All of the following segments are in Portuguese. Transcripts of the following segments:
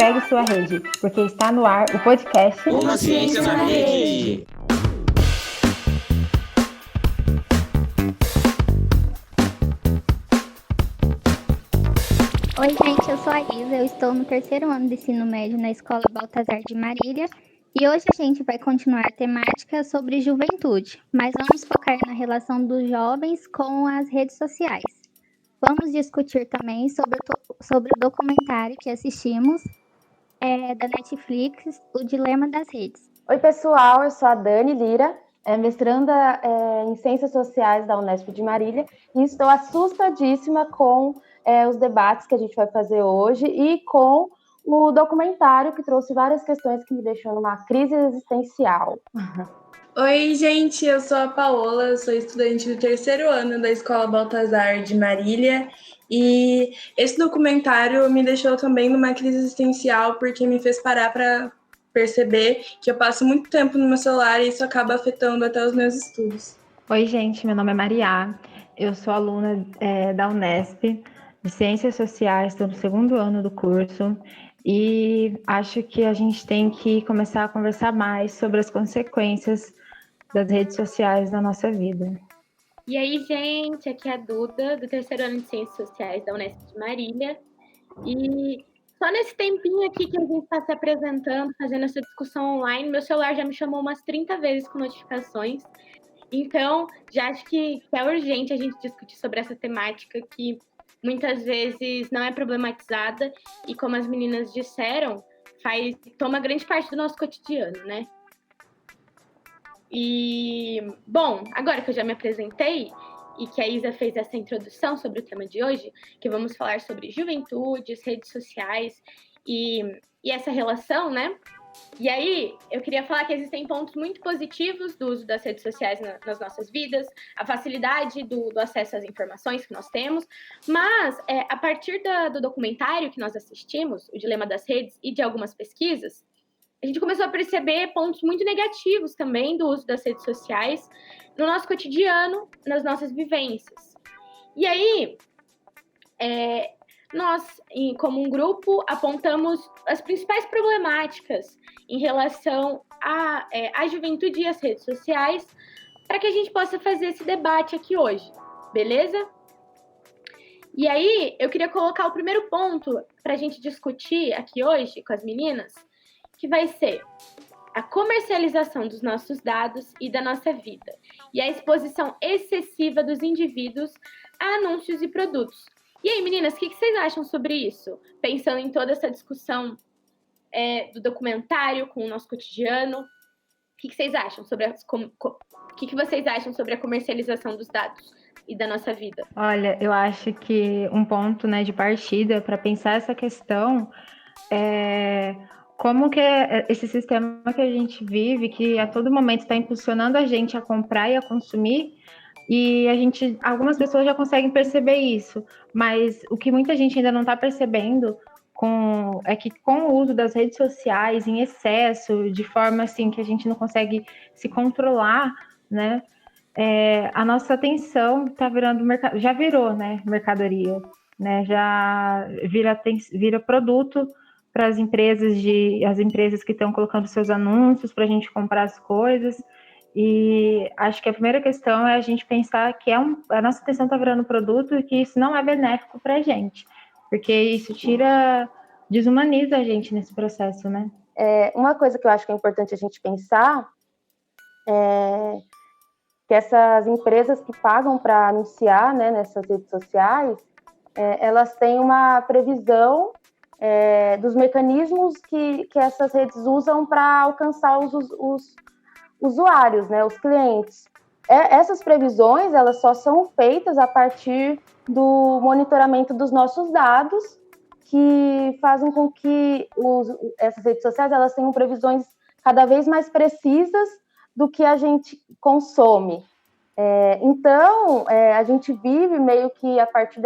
pegue sua rede, porque está no ar o podcast Uma Ciência na Rede. Oi, gente, eu sou a Isa, eu estou no terceiro ano de ensino médio na Escola Baltazar de Marília e hoje a gente vai continuar a temática sobre juventude, mas vamos focar na relação dos jovens com as redes sociais. Vamos discutir também sobre o documentário que assistimos da Netflix, O Dilema das Redes. Oi, pessoal, eu sou a Dani Lira, mestranda em Ciências Sociais da Unesp de Marília e estou assustadíssima com os debates que a gente vai fazer hoje e com o documentário que trouxe várias questões que me deixou numa crise existencial. Oi, gente, eu sou a Paola, sou estudante do terceiro ano da Escola Baltazar de Marília e esse documentário me deixou também numa crise existencial porque me fez parar para perceber que eu passo muito tempo no meu celular e isso acaba afetando até os meus estudos. Oi, gente, meu nome é Maria, eu sou aluna da Unesp de Ciências Sociais, estou no segundo ano do curso e acho que a gente tem que começar a conversar mais sobre as consequências das redes sociais na nossa vida. E aí, gente, aqui é a Duda, do terceiro ano de Ciências Sociais da Unesp de Marília. E só nesse tempinho aqui que a gente está se apresentando, fazendo essa discussão online, meu celular já me chamou umas 30 vezes com notificações. Então, já acho que é urgente a gente discutir sobre essa temática que muitas vezes não é problematizada e, como as meninas disseram, toma grande parte do nosso cotidiano, né? E, bom, agora que eu já me apresentei e que a Isa fez essa introdução sobre o tema de hoje, que vamos falar sobre juventudes, redes sociais e essa relação, né? E aí, eu queria falar que existem pontos muito positivos do uso das redes sociais nas nossas vidas, a facilidade do acesso às informações que nós temos, mas a partir do documentário que nós assistimos, O Dilema das Redes, e de algumas pesquisas, a gente começou a perceber pontos muito negativos também do uso das redes sociais no nosso cotidiano, nas nossas vivências. E aí, nós, como um grupo, apontamos as principais problemáticas em relação à juventude e às redes sociais para que a gente possa fazer esse debate aqui hoje, beleza? E aí, eu queria colocar o primeiro ponto para a gente discutir aqui hoje com as meninas, que vai ser a comercialização dos nossos dados e da nossa vida, e a exposição excessiva dos indivíduos a anúncios e produtos. E aí, meninas, o que vocês acham sobre isso? Pensando em toda essa discussão do documentário com o nosso cotidiano, o que vocês acham sobre o que vocês acham sobre a comercialização dos dados e da nossa vida? Olha, eu acho que um ponto, né, de partida para pensar essa questão é como que esse sistema que a gente vive, que a todo momento está impulsionando a gente a comprar e a consumir, e algumas pessoas já conseguem perceber isso, mas o que muita gente ainda não está percebendo é que com o uso das redes sociais em excesso, de forma assim que a gente não consegue se controlar, né? A nossa atenção está virando já virou, né, mercadoria, né? Já vira produto para as empresas que estão colocando seus anúncios para a gente comprar as coisas. E acho que a primeira questão é a gente pensar que a nossa atenção está virando produto e que isso não é benéfico para a gente, porque isso desumaniza a gente nesse processo, né? Uma coisa que eu acho que é importante a gente pensar é que essas empresas que pagam para anunciar, né, nessas redes sociais, elas têm uma previsão dos mecanismos que essas redes usam para alcançar os usuários, né, os clientes. Essas previsões, elas só são feitas a partir do monitoramento dos nossos dados, que fazem com que essas redes sociais elas tenham previsões cada vez mais precisas do que a gente consome. Então, a gente vive meio que a partir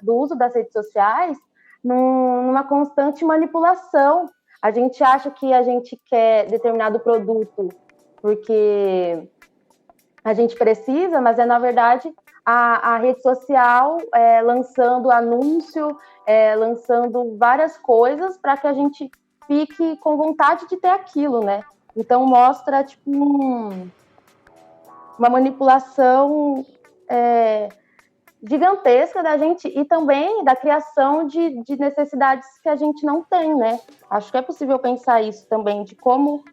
do uso das redes sociais numa constante manipulação. A gente acha que a gente quer determinado produto porque a gente precisa, mas na verdade, a rede social lançando anúncio, lançando várias coisas para que a gente fique com vontade de ter aquilo, né? Então mostra tipo uma manipulação gigantesca da gente e também da criação de necessidades que a gente não tem, né? Acho que é possível pensar isso também, de como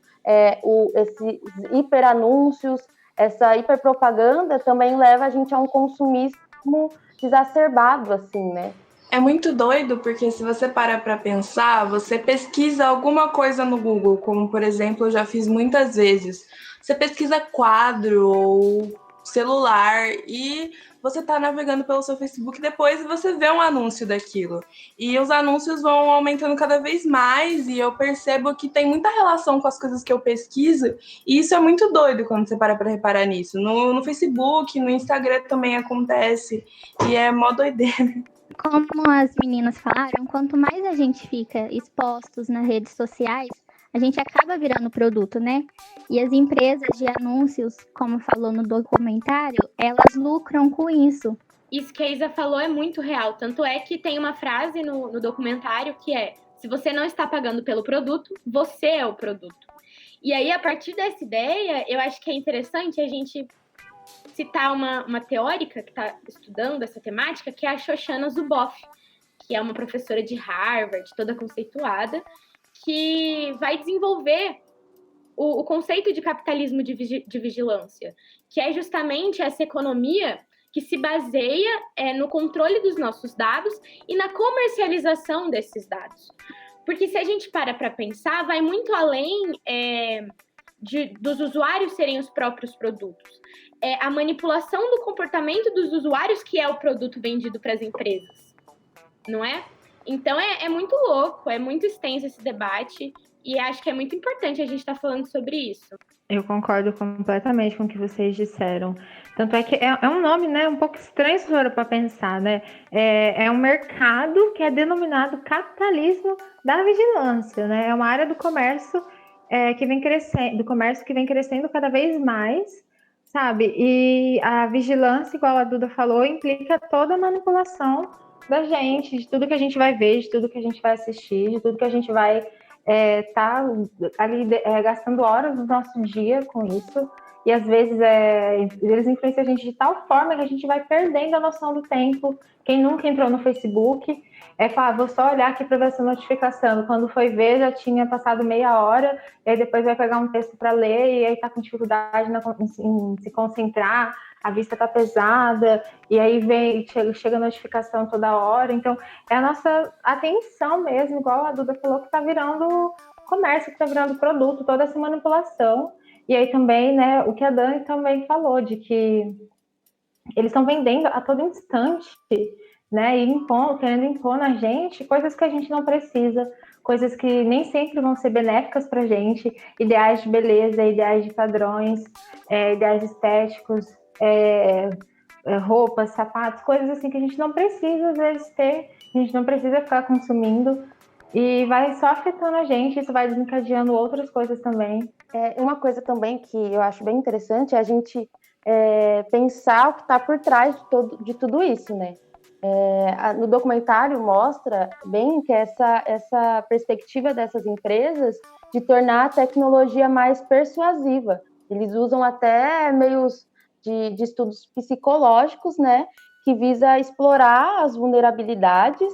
esses hiperanúncios, essa hiperpropaganda também leva a gente a um consumismo exacerbado, assim, né? É muito doido, porque se você para para pensar, você pesquisa alguma coisa no Google, como, por exemplo, eu já fiz muitas vezes. Você pesquisa quadro ou celular e você está navegando pelo seu Facebook depois e você vê um anúncio daquilo. E os anúncios vão aumentando cada vez mais e eu percebo que tem muita relação com as coisas que eu pesquiso e isso é muito doido quando você para reparar nisso. No Facebook, no Instagram também acontece e é mó doideira. Como as meninas falaram, quanto mais a gente fica expostos nas redes sociais, a gente acaba virando produto, né? E as empresas de anúncios, como falou no documentário, elas lucram com isso. Isso que a Isa falou é muito real. Tanto é que tem uma frase no documentário que é: se você não está pagando pelo produto, você é o produto. E aí, a partir dessa ideia, eu acho que é interessante a gente citar uma teórica que está estudando essa temática, que é a Shoshana Zuboff, que é uma professora de Harvard, toda conceituada, que vai desenvolver o conceito de capitalismo de vigilância, que é justamente essa economia que se baseia no controle dos nossos dados e na comercialização desses dados. Porque se a gente para pensar, vai muito além dos usuários serem os próprios produtos. É a manipulação do comportamento dos usuários que é o produto vendido para as empresas, não é? Então é muito louco, é muito extenso esse debate e acho que é muito importante a gente estar falando sobre isso. Eu concordo completamente com o que vocês disseram. Tanto é que é um nome, né, um pouco estranho se for para pensar, né? É um mercado que é denominado capitalismo da vigilância, né? É uma área do comércio que vem crescendo cada vez mais, sabe? E a vigilância, igual a Duda falou, implica toda a manipulação da gente, de tudo que a gente vai ver, de tudo que a gente vai assistir, de tudo que a gente vai tá ali gastando horas do nosso dia com isso. E às vezes eles influenciam a gente de tal forma que a gente vai perdendo a noção do tempo. Quem nunca entrou no Facebook fala, vou só olhar aqui para ver essa notificação. Quando foi ver, já tinha passado meia hora, e aí depois vai pegar um texto para ler, e aí tá com dificuldade em se concentrar, a vista tá pesada, e aí chega a notificação toda hora. Então, é a nossa atenção mesmo, igual a Duda falou, que tá virando comércio, que tá virando produto, toda essa manipulação. E aí também, né, o que a Dani também falou, de que eles estão vendendo a todo instante, né, e querendo impor na gente coisas que a gente não precisa, coisas que nem sempre vão ser benéficas para a gente, ideais de beleza, ideais de padrões, ideais estéticos, roupas, sapatos, coisas assim que a gente não precisa às vezes ter, a gente não precisa ficar consumindo, e vai só afetando a gente, isso vai desencadeando outras coisas também. Uma coisa também que eu acho bem interessante é a gente pensar o que está por trás de tudo isso, né? No documentário mostra bem que essa perspectiva dessas empresas de tornar a tecnologia mais persuasiva. Eles usam até meios de estudos psicológicos, né, que visa explorar as vulnerabilidades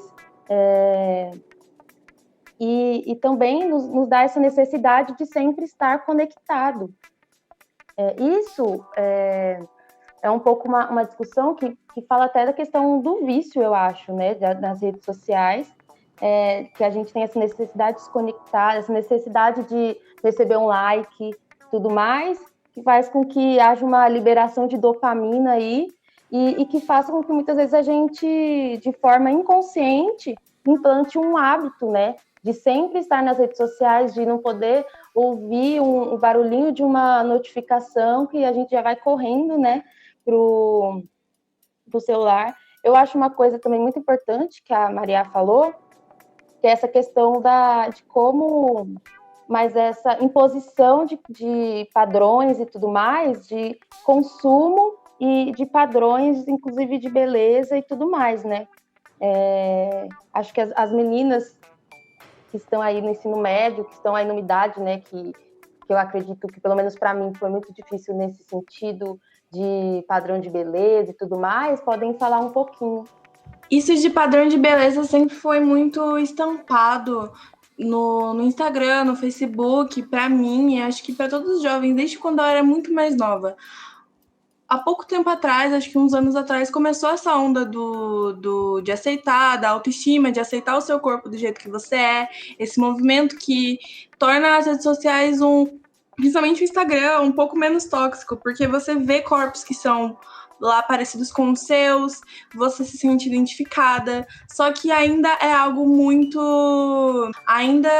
e também nos dá essa necessidade de sempre estar conectado. Isso é um pouco uma discussão que fala até da questão do vício, eu acho, né, nas redes sociais, que a gente tem essa necessidade de se conectar, essa necessidade de receber um like, tudo mais, que faz com que haja uma liberação de dopamina aí e que faça com que muitas vezes a gente, de forma inconsciente, implante um hábito, né, de sempre estar nas redes sociais, de não poder ouvir um barulhinho de uma notificação que a gente já vai correndo, né, pro celular. Eu acho uma coisa também muito importante que a Maria falou, que é essa questão de como, mas essa imposição de padrões e tudo mais, de consumo e de padrões, inclusive de beleza e tudo mais, né? Acho que as meninas que estão aí no ensino médio, que estão aí numa idade, né, que eu acredito que, pelo menos para mim, foi muito difícil nesse sentido de padrão de beleza e tudo mais, podem falar um pouquinho. Isso de padrão de beleza sempre foi muito estampado no Instagram, no Facebook, para mim, e acho que para todos os jovens, desde quando eu era muito mais nova. Há pouco tempo atrás, acho que uns anos atrás, começou essa onda de aceitar, da autoestima, de aceitar o seu corpo do jeito que você é, esse movimento que torna as redes sociais, principalmente o Instagram, um pouco menos tóxico, porque você vê corpos que são lá parecidos com os seus, você se sente identificada, só que ainda é algo ainda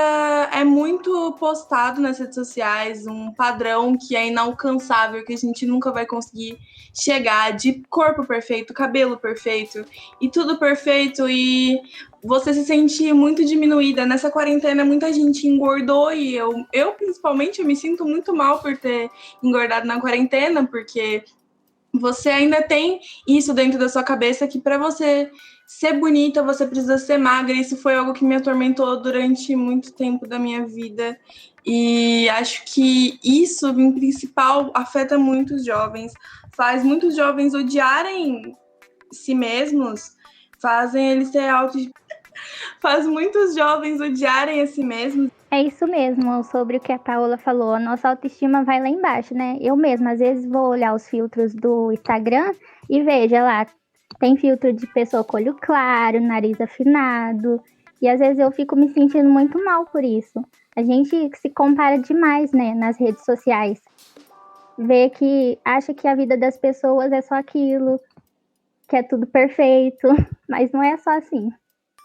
é muito postado nas redes sociais, um padrão que é inalcançável, que a gente nunca vai conseguir chegar, de corpo perfeito, cabelo perfeito, e tudo perfeito, e você se sente muito diminuída. Nessa quarentena, muita gente engordou, e eu principalmente, eu me sinto muito mal por ter engordado na quarentena, porque você ainda tem isso dentro da sua cabeça que para você ser bonita, você precisa ser magra. Isso foi algo que me atormentou durante muito tempo da minha vida. E acho que isso, em principal, afeta muitos jovens. Faz muitos jovens odiarem si mesmos, fazem eles ser faz muitos jovens odiarem a si mesmos. É isso mesmo, sobre o que a Paola falou, a nossa autoestima vai lá embaixo, né? Eu mesma, às vezes, vou olhar os filtros do Instagram e veja lá, tem filtro de pessoa com olho claro, nariz afinado, e às vezes eu fico me sentindo muito mal por isso. A gente se compara demais, né, nas redes sociais. Vê que acha que a vida das pessoas é só aquilo, que é tudo perfeito, mas não é só assim.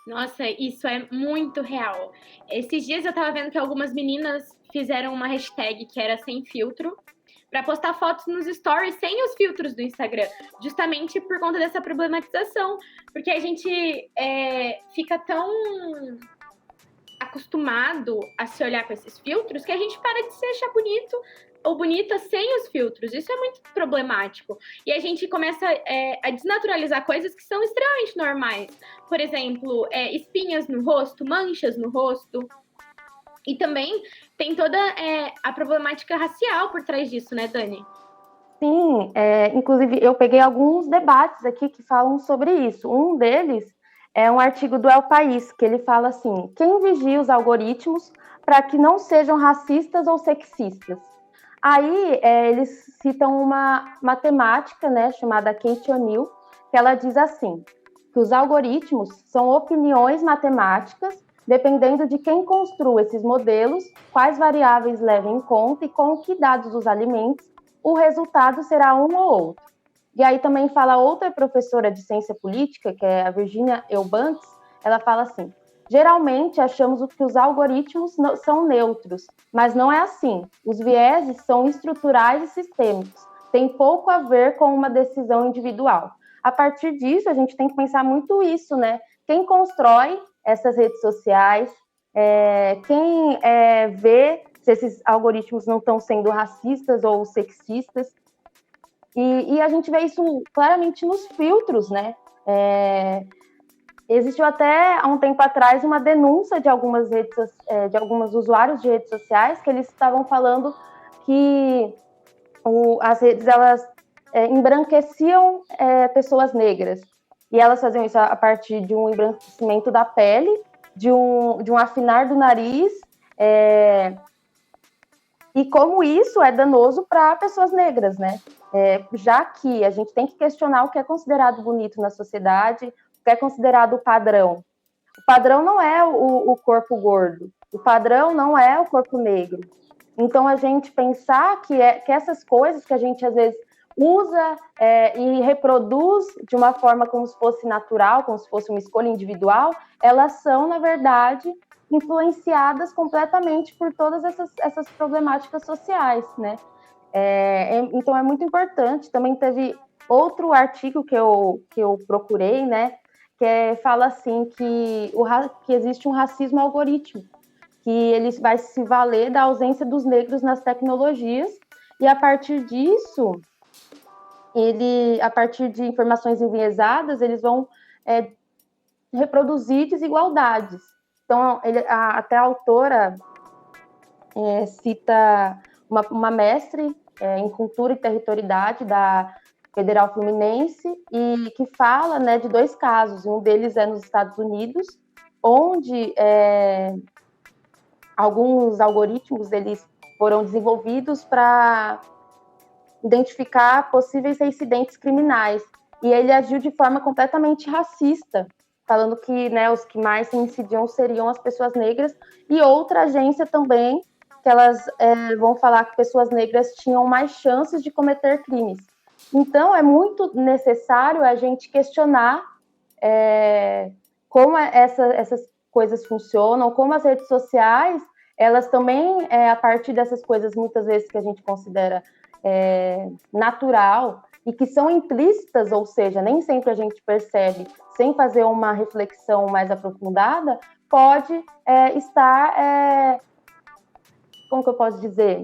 Nossa, isso é muito real. Esses dias eu tava vendo que algumas meninas fizeram uma hashtag que era sem filtro para postar fotos nos stories sem os filtros do Instagram, justamente por conta dessa problematização, porque a gente fica tão acostumado a se olhar com esses filtros que a gente para de se achar bonito ou bonita sem os filtros. Isso é muito problemático. E a gente começa a desnaturalizar coisas que são extremamente normais. Por exemplo, espinhas no rosto, manchas no rosto. E também tem toda a problemática racial por trás disso, né, Dani? Sim, inclusive eu peguei alguns debates aqui que falam sobre isso. Um deles é um artigo do El País, que ele fala assim: quem vigia os algoritmos para que não sejam racistas ou sexistas? Aí eles citam uma matemática, né, chamada Kate O'Neill, que ela diz assim, que os algoritmos são opiniões matemáticas, dependendo de quem construa esses modelos, quais variáveis leva em conta e com que dados os alimentos, o resultado será um ou outro. E aí também fala outra professora de ciência política, que é a Virginia Eubanks, ela fala assim: geralmente achamos que os algoritmos são neutros, mas não é assim. Os vieses são estruturais e sistêmicos, tem pouco a ver com uma decisão individual. A partir disso, a gente tem que pensar muito isso, né? Quem constrói essas redes sociais, quem vê se esses algoritmos não estão sendo racistas ou sexistas. E a gente vê isso claramente nos filtros, né? Existiu até há um tempo atrás uma denúncia de alguns usuários de redes sociais que eles estavam falando que as redes elas embranqueciam pessoas negras, e elas faziam isso a partir de um embranquecimento da pele, de um afinar do nariz, e como isso é danoso para pessoas negras, né? Já que a gente tem que questionar o que é considerado bonito na sociedade, o que é considerado o padrão. O padrão não é o corpo gordo, o padrão não é o corpo negro. Então, a gente pensar que essas coisas que a gente, às vezes, usa e reproduz de uma forma como se fosse natural, como se fosse uma escolha individual, elas são, na verdade, influenciadas completamente por todas essas problemáticas sociais, né? Então, é muito importante. Também teve outro artigo que eu procurei, né? Que fala assim que existe um racismo algorítmico, que ele vai se valer da ausência dos negros nas tecnologias, e a partir disso, a partir de informações enviesadas, eles vão reproduzir desigualdades. Então, até a autora cita uma mestre em cultura e territorialidade da Federal Fluminense, e que fala, né, de 2 casos. Um deles é nos Estados Unidos, onde alguns algoritmos eles foram desenvolvidos para identificar possíveis reincidentes criminais. E ele agiu de forma completamente racista, falando que, né, os que mais reincidiam seriam as pessoas negras, e outra agência também, que elas vão falar que pessoas negras tinham mais chances de cometer crimes. Então, é muito necessário a gente questionar como essas coisas funcionam, como as redes sociais, elas também, a partir dessas coisas, muitas vezes, que a gente considera natural, e que são implícitas, ou seja, nem sempre a gente percebe, sem fazer uma reflexão mais aprofundada, pode estar, como que eu posso dizer,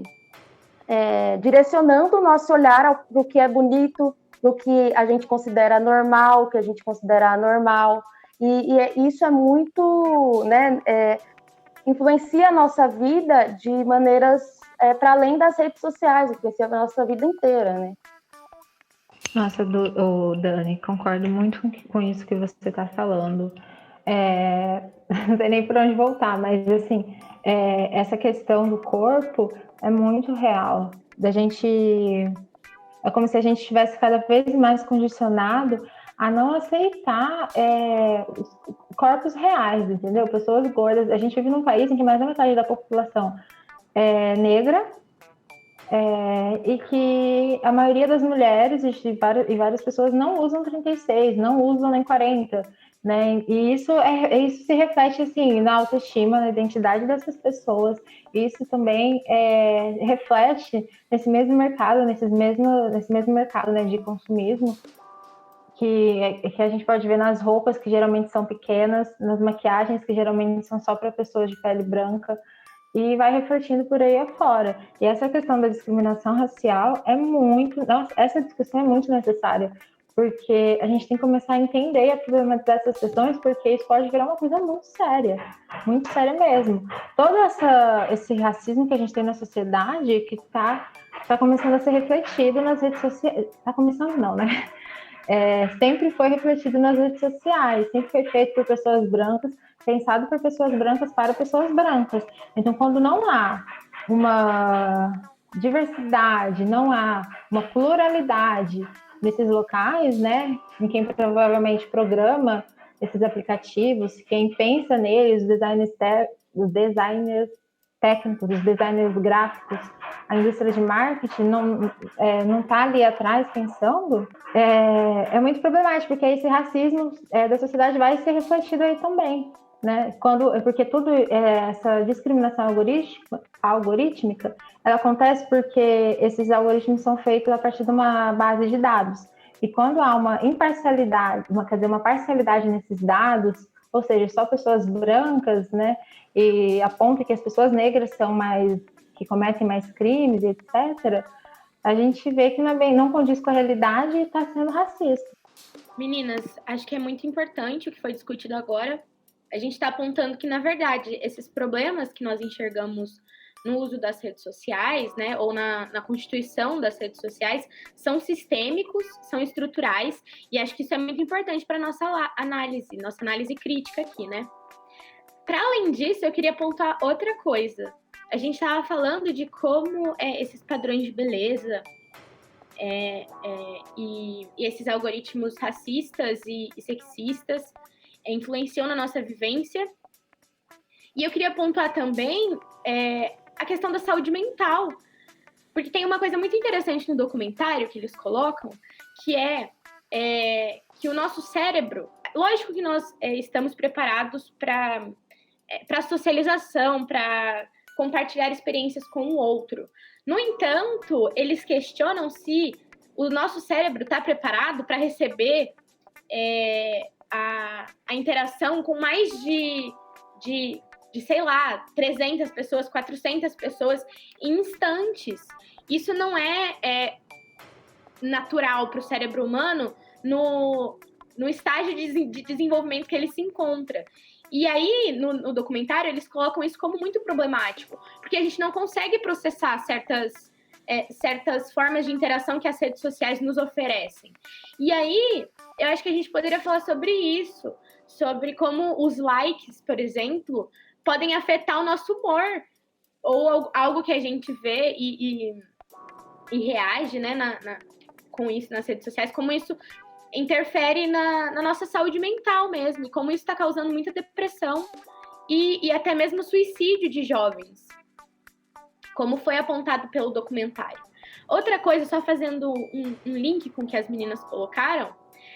direcionando o nosso olhar para o que é bonito, para o que a gente considera normal, o que a gente considera anormal, e isso é muito, né, influencia a nossa vida de maneiras para além das redes sociais, influencia a nossa vida inteira, né? Nossa, Dani, concordo muito com isso que você está falando. Não sei nem por onde voltar, mas assim, essa questão do corpo é muito real. É como se a gente estivesse cada vez mais condicionado a não aceitar os corpos reais, entendeu? Pessoas gordas. A gente vive num país em que mais da metade da população é negra, e que a maioria das mulheres e várias pessoas não usam 36, não usam nem 40, né? E isso se reflete assim na autoestima, na identidade dessas pessoas. E isso também reflete nesse mesmo mercado, nesse mesmo mercado, né, de consumismo, que a gente pode ver nas roupas que geralmente são pequenas, nas maquiagens que geralmente são só para pessoas de pele branca, e vai refletindo por aí afora. E essa questão da discriminação racial essa discussão é muito necessária, porque a gente tem que começar a entender e a problematizar essas questões, porque isso pode virar uma coisa muito séria mesmo. Todo esse racismo que a gente tem na sociedade, que está começando a ser refletido nas redes sociais, está começando não, né? Sempre foi refletido nas redes sociais, sempre foi feito por pessoas brancas, pensado por pessoas brancas para pessoas brancas. Então, quando não há uma diversidade, não há uma pluralidade nesses locais, né, em quem provavelmente programa esses aplicativos, quem pensa neles, os designers técnicos, os designers gráficos, a indústria de marketing não está ali atrás pensando, é muito problemático, porque esse racismo da sociedade vai ser refletido aí também, né? Porque essa discriminação algorítmica, ela acontece porque esses algoritmos são feitos a partir de uma base de dados. E quando há uma imparcialidade, uma parcialidade nesses dados, ou seja, só pessoas brancas, né? E aponta que as pessoas negras que cometem mais crimes, etc., a gente vê que não condiz com a realidade e está sendo racista. Meninas, acho que é muito importante o que foi discutido agora. A gente está apontando que, na verdade, esses problemas que nós enxergamos no uso das redes sociais, né, ou na constituição das redes sociais, são sistêmicos, são estruturais, e acho que isso é muito importante para nossa análise crítica aqui, né? Para além disso, eu queria apontar outra coisa. A gente estava falando de como esses padrões de beleza e esses algoritmos racistas e sexistas influenciam na nossa vivência. E eu queria apontar também a questão da saúde mental. Porque tem uma coisa muito interessante no documentário que eles colocam, que que o nosso cérebro... Lógico que nós estamos preparados para socialização, para compartilhar experiências com o outro. No entanto, eles questionam se o nosso cérebro está preparado para receber a interação com mais de, sei lá, 300 pessoas, 400 pessoas em instantes. Isso não é natural para o cérebro humano no estágio de desenvolvimento que ele se encontra. E aí, no documentário, eles colocam isso como muito problemático, porque a gente não consegue processar certas formas de interação que as redes sociais nos oferecem. E aí, eu acho que a gente poderia falar sobre isso, sobre como os likes, por exemplo, podem afetar o nosso humor, ou algo que a gente vê e reage, né, com isso nas redes sociais, como isso interfere na nossa saúde mental mesmo, e como isso está causando muita depressão e até mesmo suicídio de jovens, como foi apontado pelo documentário. Outra coisa, só fazendo um link com o que as meninas colocaram,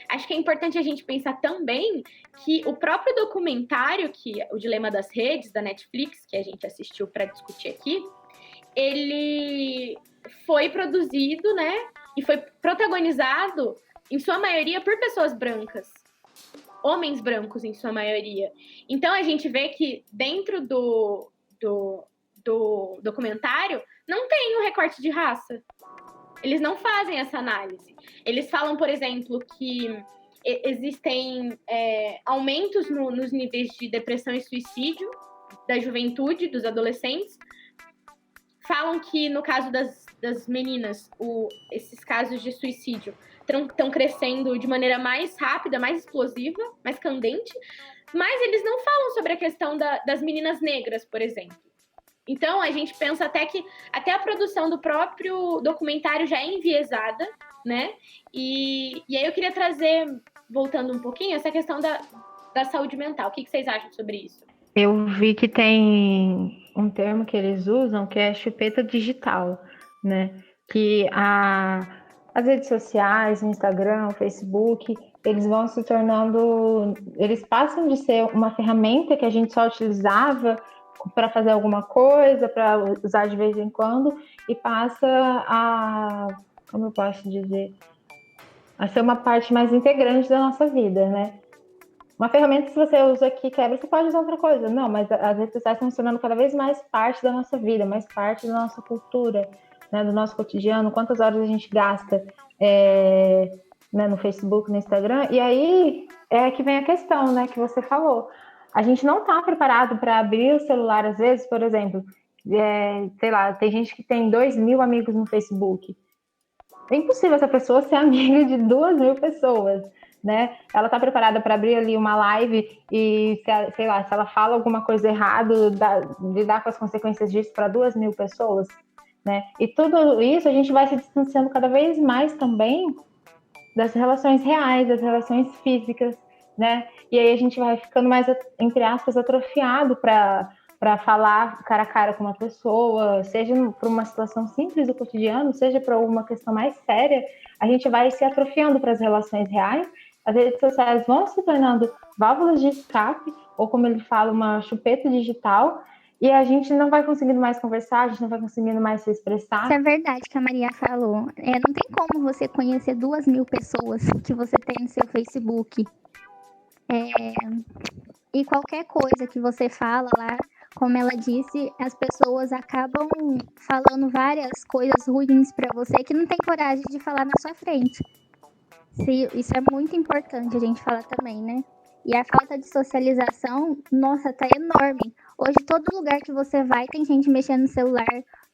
acho que é importante a gente pensar também que o próprio documentário, que é o Dilema das Redes, da Netflix, que a gente assistiu para discutir aqui, ele foi produzido, né, e foi protagonizado, em sua maioria, por pessoas brancas. Homens brancos, em sua maioria. Então, a gente vê que dentro do documentário não tem um recorte de raça. Eles não fazem essa análise. Eles falam, por exemplo, que existem aumentos nos níveis de depressão e suicídio da juventude, dos adolescentes. Falam que, no caso das meninas, esses casos de suicídio estão crescendo de maneira mais rápida, mais explosiva, mais candente. Mas eles não falam sobre a questão das meninas negras, por exemplo. Então, a gente pensa até a produção do próprio documentário já é enviesada, né? E aí eu queria trazer, voltando um pouquinho, essa questão da saúde mental. O que vocês acham sobre isso? Eu vi que tem um termo que eles usam que é chupeta digital, né? Que as redes sociais, o Instagram, o Facebook, eles vão se tornando... Eles passam de ser uma ferramenta que a gente só utilizava para fazer alguma coisa, para usar de vez em quando, e passa como eu posso dizer, a ser uma parte mais integrante da nossa vida, né? Uma ferramenta, se você usa aqui, quebra, você pode usar outra coisa. Não, mas as redes sociais estão se tornando cada vez mais parte da nossa vida, mais parte da nossa cultura, né, do nosso cotidiano, quantas horas a gente gasta né, no Facebook, no Instagram. E aí é que vem a questão, né, que você falou. A gente não está preparado para abrir o celular, às vezes, por exemplo, sei lá, tem gente que tem 2.000 amigos no Facebook. É impossível essa pessoa ser amiga de 2.000 pessoas, né? Ela está preparada para abrir ali uma live e, sei lá, se ela fala alguma coisa errada, lidar com as consequências disso para 2.000 pessoas, né? E tudo isso a gente vai se distanciando cada vez mais também das relações reais, das relações físicas, né? E aí a gente vai ficando mais, entre aspas, atrofiado para falar cara a cara com uma pessoa, seja por uma situação simples do cotidiano, seja por alguma questão mais séria, a gente vai se atrofiando para as relações reais. As redes sociais vão se tornando válvulas de escape, ou como ele fala, uma chupeta digital, e a gente não vai conseguindo mais conversar, a gente não vai conseguindo mais se expressar. Isso é verdade que a Maria falou. Não tem como você conhecer 2.000 pessoas que você tem no seu Facebook. E qualquer coisa que você fala lá, como ela disse, as pessoas acabam falando várias coisas ruins para você que não tem coragem de falar na sua frente. Isso é muito importante a gente falar também, né? E a falta de socialização, nossa, tá enorme. Hoje, todo lugar que você vai, tem gente mexendo no celular.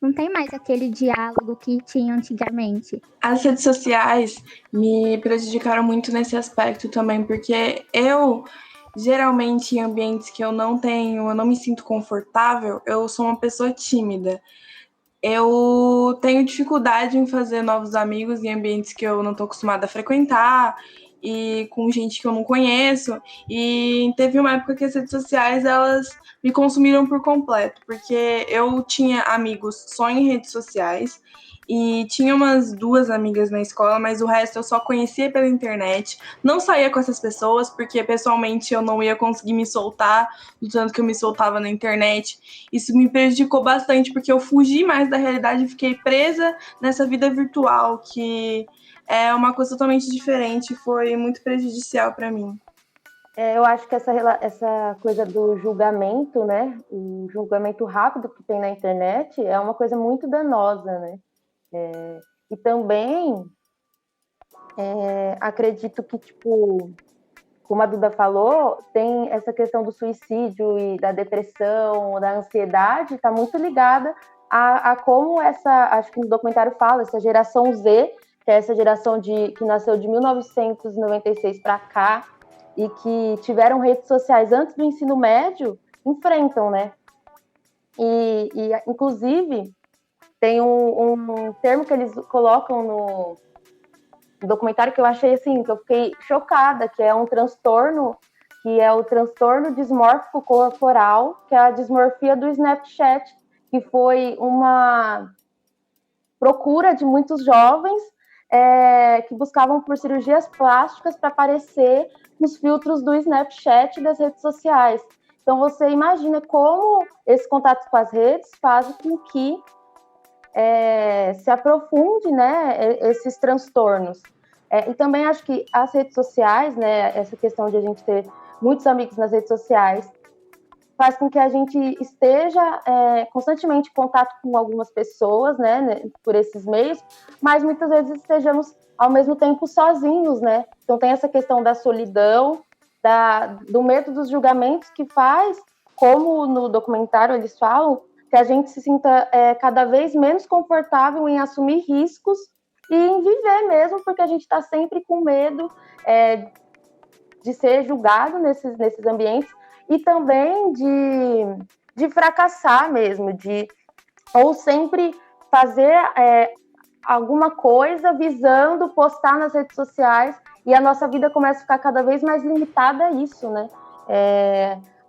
Não tem mais aquele diálogo que tinha antigamente. As redes sociais me prejudicaram muito nesse aspecto também, porque eu, geralmente, em ambientes que eu não me sinto confortável, eu sou uma pessoa tímida. Eu tenho dificuldade em fazer novos amigos em ambientes que eu não estou acostumada a frequentar e com gente que eu não conheço. E teve uma época que as redes sociais, elas me consumiram por completo, porque eu tinha amigos só em redes sociais e tinha umas 2 amigas na escola, mas o resto eu só conhecia pela internet. Não saía com essas pessoas, porque pessoalmente eu não ia conseguir me soltar do tanto que eu me soltava na internet. Isso me prejudicou bastante, porque eu fugi mais da realidade e fiquei presa nessa vida virtual, que é uma coisa totalmente diferente, foi muito prejudicial para mim. Eu acho que essa coisa do julgamento, né, o julgamento rápido que tem na internet é uma coisa muito danosa, né? E também acredito que, tipo, como a Duda falou, tem essa questão do suicídio e da depressão, da ansiedade, está muito ligada a como acho que no documentário fala, essa geração Z, que é essa geração que nasceu de 1996 para cá, e que tiveram redes sociais antes do ensino médio, enfrentam, né? E inclusive, tem um termo que eles colocam no documentário que eu achei assim, que eu fiquei chocada, que é um transtorno, que é o transtorno dismórfico corporal, que é a dismorfia do Snapchat, que foi uma procura de muitos jovens que buscavam por cirurgias plásticas para aparecer nos filtros do Snapchat e das redes sociais. Então, você imagina como esse contato com as redes faz com que se aprofunde, né, esses transtornos. E também acho que as redes sociais, né, essa questão de a gente ter muitos amigos nas redes sociais, faz com que a gente esteja constantemente em contato com algumas pessoas, né, por esses meios, mas muitas vezes estejamos ao mesmo tempo sozinhos, né? Então tem essa questão da solidão, do medo dos julgamentos, que faz, como no documentário eles falam, que a gente se sinta cada vez menos confortável em assumir riscos e em viver mesmo, porque a gente está sempre com medo de ser julgado nesses ambientes, e também de fracassar mesmo, ou sempre fazer alguma coisa visando postar nas redes sociais, e a nossa vida começa a ficar cada vez mais limitada a isso, né?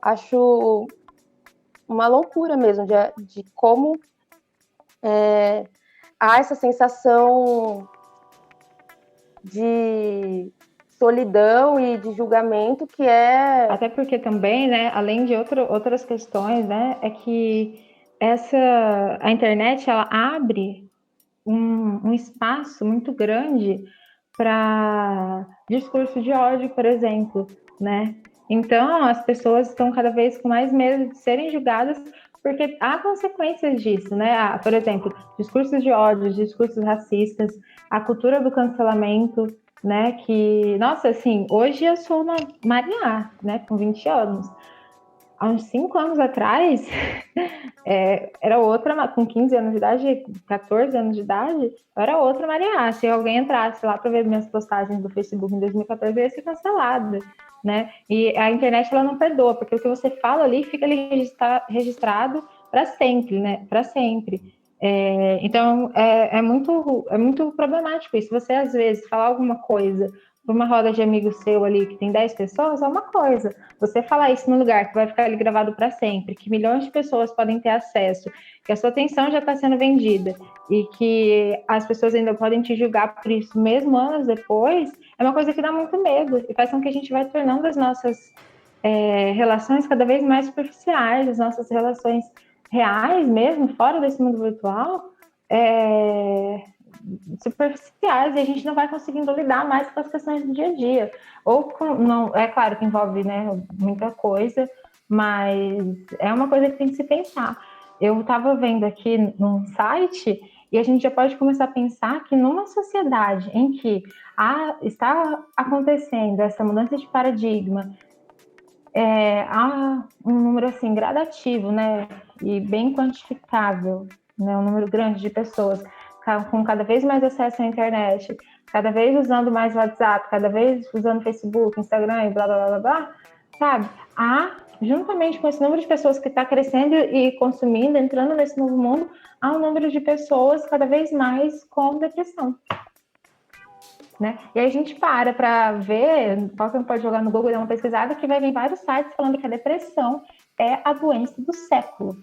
Acho uma loucura mesmo de como há essa sensação de solidão e de julgamento que é... Até porque também, né, além de outras questões, né, é que a internet, ela abre um espaço muito grande para discurso de ódio, por exemplo, né? Então, as pessoas estão cada vez com mais medo de serem julgadas, porque há consequências disso, né? Por exemplo, discursos de ódio, discursos racistas, a cultura do cancelamento, né? Que, nossa, assim, hoje eu sou uma Maria, né? Com 20 anos. Há uns 5 anos atrás, era outra, com 15 anos de idade, 14 anos de idade, era outra Maria. Se alguém entrasse lá para ver minhas postagens do Facebook em 2014, eu ia ser cancelada, né? E a internet, ela não perdoa, porque o que você fala ali fica ali registrado para sempre, né? Para sempre. Então, é muito problemático isso. Você, às vezes, falar alguma coisa para uma roda de amigos seu ali, que tem 10 pessoas, é uma coisa. Você falar isso num lugar que vai ficar ali gravado para sempre, que milhões de pessoas podem ter acesso, que a sua atenção já está sendo vendida, e que as pessoas ainda podem te julgar por isso, mesmo anos depois, é uma coisa que dá muito medo, e faz com que a gente vai tornando as nossas relações cada vez mais superficiais, as nossas relações reais mesmo, fora desse mundo virtual, superficiais, e a gente não vai conseguindo lidar mais com as questões do dia a dia. Não, é claro que envolve, né, muita coisa, mas é uma coisa que tem que se pensar. Eu estava vendo aqui num site, e a gente já pode começar a pensar que numa sociedade em que está acontecendo essa mudança de paradigma, há um número assim gradativo, né, e bem quantificável, né, um número grande de pessoas com cada vez mais acesso à internet, cada vez usando mais WhatsApp, cada vez usando Facebook, Instagram e blá, blá, blá, blá, sabe? Juntamente com esse número de pessoas que está crescendo e consumindo, entrando nesse novo mundo, há um número de pessoas cada vez mais com depressão. Né? E aí a gente para ver, qualquer um pode jogar no Google e dar uma pesquisada, que vai vir vários sites falando que a depressão é a doença do século.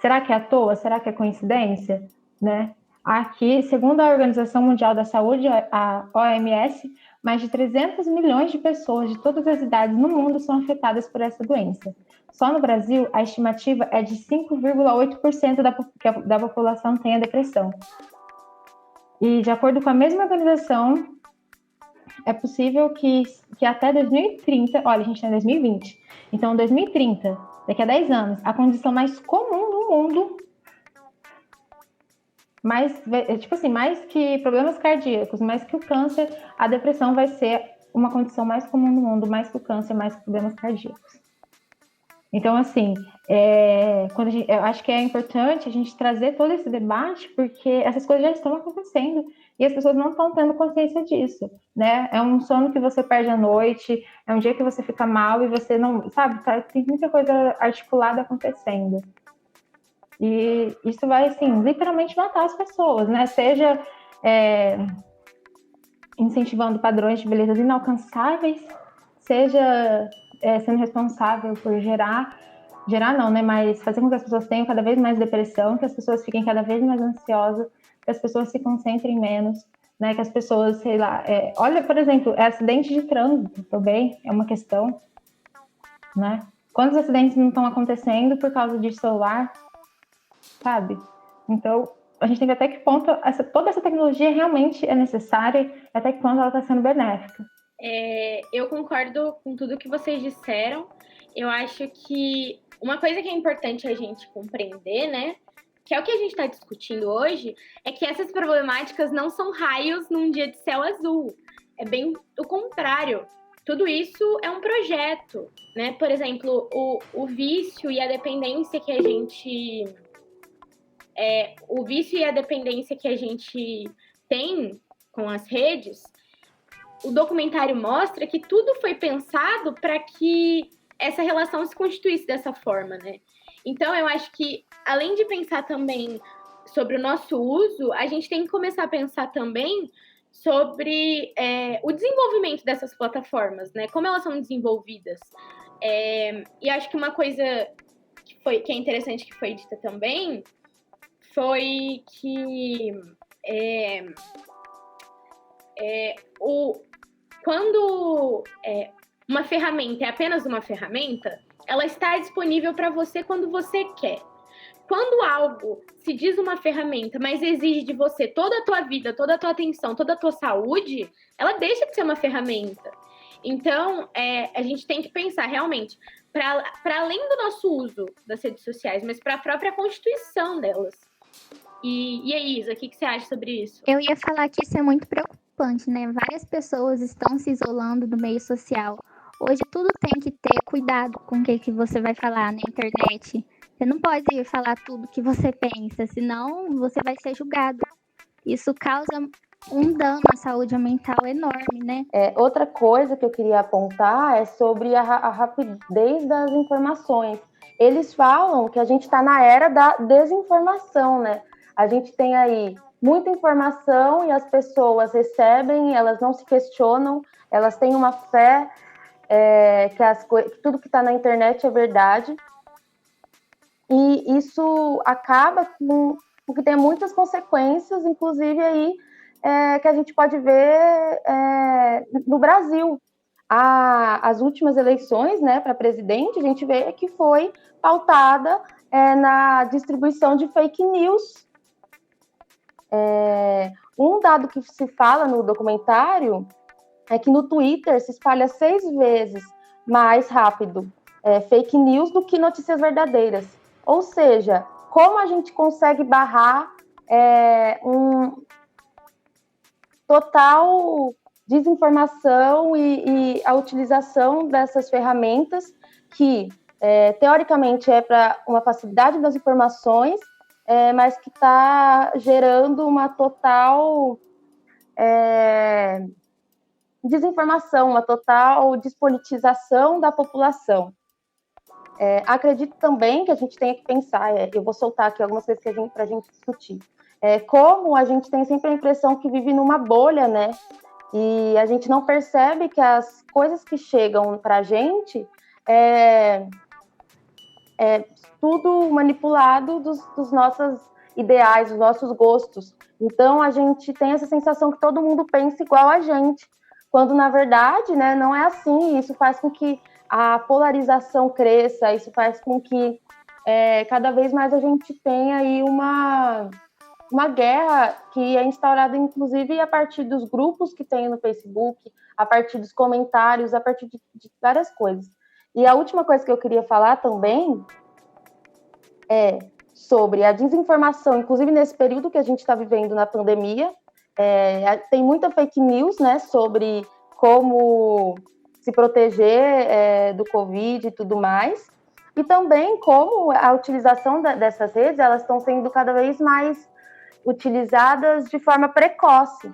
Será que é à toa? Será que é coincidência? Né? Aqui, segundo a Organização Mundial da Saúde, a OMS, mais de 300 milhões de pessoas de todas as idades no mundo são afetadas por essa doença. Só no Brasil, a estimativa é de 5,8% da população tem a depressão. E, de acordo com a mesma organização, é possível que até 2030, olha, a gente está em 2020, então 2030, daqui a 10 anos, a condição mais comum no mundo, mais que problemas cardíacos, mais que o câncer, a depressão vai ser uma condição mais comum no mundo, mais que o câncer, mais que problemas cardíacos. Então, assim, eu acho que é importante a gente trazer todo esse debate, porque essas coisas já estão acontecendo e as pessoas não estão tendo consciência disso, né? É um sono que você perde à noite, é um dia que você fica mal e você não, sabe, tem muita coisa articulada acontecendo. E isso vai, assim, literalmente matar as pessoas, né? Seja incentivando padrões de beleza inalcançáveis, seja sendo responsável por gerar não, né? Mas fazer com que as pessoas tenham cada vez mais depressão, que as pessoas fiquem cada vez mais ansiosas, que as pessoas se concentrem menos, né? Que as pessoas, sei lá, olha, por exemplo, acidente de trânsito também é uma questão, né? Quantos acidentes não estão acontecendo por causa de celular, sabe? Então, a gente tem que ver até que ponto toda essa tecnologia realmente é necessária, até que ponto ela está sendo benéfica. Eu concordo com tudo que vocês disseram. Eu acho que uma coisa que é importante a gente compreender, né, que é o que a gente está discutindo hoje, é que essas problemáticas não são raios num dia de céu azul. É bem o contrário. Tudo isso é um projeto, né? Por exemplo, o vício e a dependência que a gente... o vício e a dependência que a gente tem com as redes, o documentário mostra que tudo foi pensado para que essa relação se constituísse dessa forma, né? Então, eu acho que, além de pensar também sobre o nosso uso, a gente tem que começar a pensar também sobre o desenvolvimento dessas plataformas, né? Como elas são desenvolvidas. E acho que uma coisa que é interessante que foi dita também foi que quando uma ferramenta é apenas uma ferramenta, ela está disponível para você quando você quer. Quando algo se diz uma ferramenta, mas exige de você toda a tua vida, toda a tua atenção, toda a tua saúde, ela deixa de ser uma ferramenta. Então, a gente tem que pensar realmente, para além do nosso uso das redes sociais, mas para a própria constituição delas. E aí, Isa, o que você acha sobre isso? Eu ia falar que isso é muito preocupante, né? Várias pessoas estão se isolando do meio social. Hoje tudo tem que ter cuidado com o que você vai falar na internet. Você não pode falar tudo que você pensa, senão você vai ser julgado. Isso causa um dano à saúde mental enorme, né? Outra coisa que eu queria apontar é sobre a rapidez das informações. Eles falam que a gente está na era da desinformação, né? A gente tem aí muita informação e as pessoas recebem, elas não se questionam, elas têm uma fé que tudo que está na internet é verdade. E isso acaba com que tem muitas consequências, inclusive aí que a gente pode ver no Brasil. As últimas eleições, né, para presidente, a gente vê que foi pautada na distribuição de fake news. Um dado que se fala no documentário é que no Twitter se espalha 6 vezes mais rápido fake news do que notícias verdadeiras. Ou seja, como a gente consegue barrar total desinformação e a utilização dessas ferramentas que, teoricamente, é para uma facilidade das informações, mas que está gerando uma total desinformação, uma total despolitização da população. Acredito também que a gente tenha que pensar, eu vou soltar aqui algumas coisas para a gente discutir, como a gente tem sempre a impressão que vive numa bolha, né? E a gente não percebe que as coisas que chegam para a gente tudo manipulado dos nossos ideais, dos nossos gostos. Então, a gente tem essa sensação que todo mundo pensa igual a gente, quando, na verdade, né, não é assim. Isso faz com que a polarização cresça, isso faz com que cada vez mais a gente tenha aí uma guerra que é instaurada, inclusive, a partir dos grupos que tem no Facebook, a partir dos comentários, a partir de várias coisas. E a última coisa que eu queria falar também é sobre a desinformação, inclusive nesse período que a gente está vivendo na pandemia. Tem muita fake news, né, sobre como se proteger do Covid e tudo mais, e também como a utilização dessas redes, elas estão sendo cada vez mais utilizadas de forma precoce,